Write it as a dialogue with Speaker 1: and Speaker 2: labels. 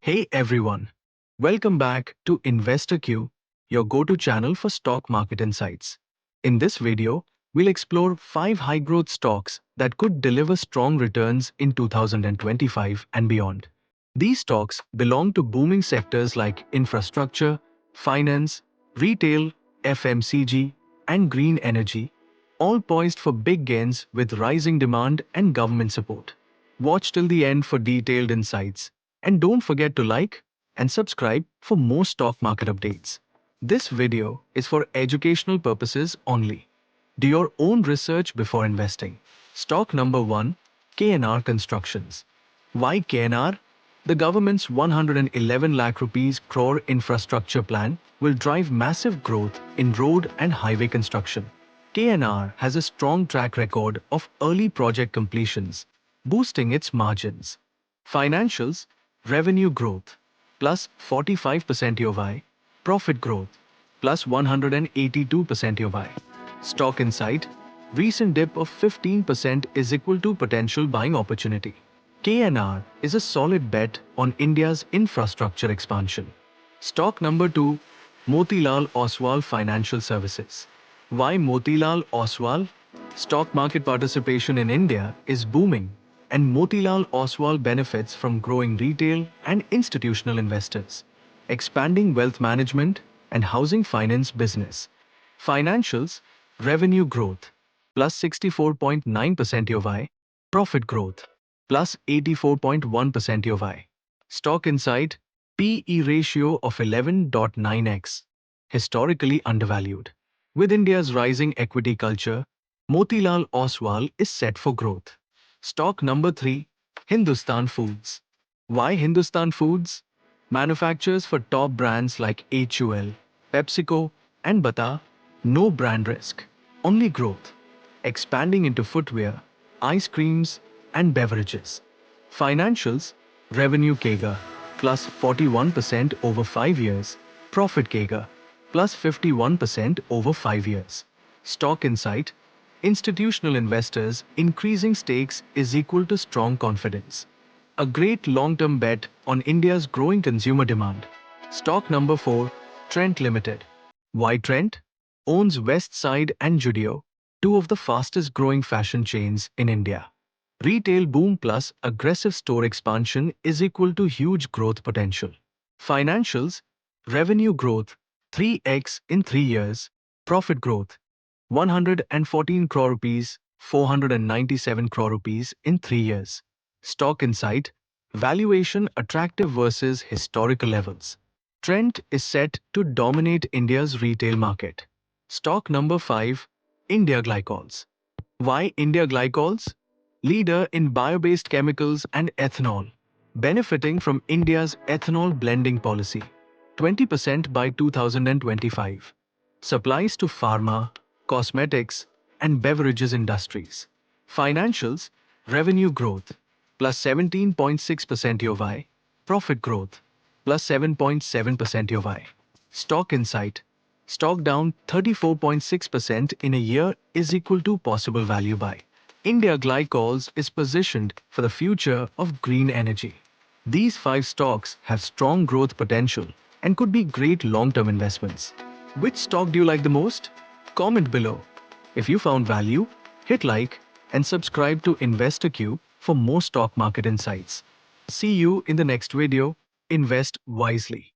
Speaker 1: Hey everyone, welcome back to InvestorQ, your go-to channel for stock market insights. In this video, we'll explore 5 high-growth stocks that could deliver strong returns in 2025 and beyond. These stocks belong to booming sectors like infrastructure, finance, retail, FMCG, and green energy, all poised for big gains with rising demand and government support. Watch till the end for detailed insights. And don't forget to like and subscribe for more stock market updates. This video is for educational purposes only. Do your own research before investing. Stock number 1, KNR Constructions. Why KNR? The government's 111 lakh rupees crore infrastructure plan will drive massive growth in road and highway construction. KNR has a strong track record of early project completions, boosting its margins. Financials, revenue growth, plus 45% YoY, profit growth, plus 182% YoY. Stock insight, recent dip of 15% is equal to potential buying opportunity. KNR is a solid bet on India's infrastructure expansion. Stock number 2, Motilal Oswal Financial Services. Why Motilal Oswal? Stock market participation in India is booming, and Motilal Oswal benefits from growing retail and institutional investors, expanding wealth management and housing finance business. Financials, revenue growth, plus 64.9% YoY, profit growth, plus 84.1% YoY. Stock insight, PE ratio of 11.9x, historically undervalued. With India's rising equity culture, Motilal Oswal is set for growth. Stock number 3, Hindustan Foods. Why Hindustan Foods? Manufactures for top brands like HUL, PepsiCo, and Bata. No brand risk, only growth. Expanding into footwear, ice creams, and beverages. Financials, revenue CAGR, plus 41% over 5 years, profit CAGR, plus 51% over 5 years. Stock insight, institutional investors increasing stakes is equal to strong confidence. A great long-term bet on India's growing consumer demand. Stock number 4, Trent Limited. Why Trent? Owns West Side and Judio, two of the fastest growing fashion chains in India. Retail boom plus aggressive store expansion is equal to huge growth potential. Financials, revenue growth, 3x in 3 years, profit growth, 114 crore rupees, 497 crore rupees in 3 years. Stock insight, valuation attractive versus historical levels. Trent is set to dominate India's retail market. Stock number 5, India Glycols. Why India Glycols? Leader in bio-based chemicals and ethanol, benefiting from India's ethanol blending policy. 20% by 2025. Supplies to pharma, cosmetics, and beverages industries. Financials, revenue growth, plus 17.6% YoY, profit growth, plus 7.7% YoY. Stock insight, stock down 34.6% in a year is equal to possible value buy. India Glycols is positioned for the future of green energy. These 5 stocks have strong growth potential and could be great long-term investments. Which stock do you like the most? Comment below. If you found value, hit like and subscribe to InvestorQ for more stock market insights. See you in the next video. Invest wisely.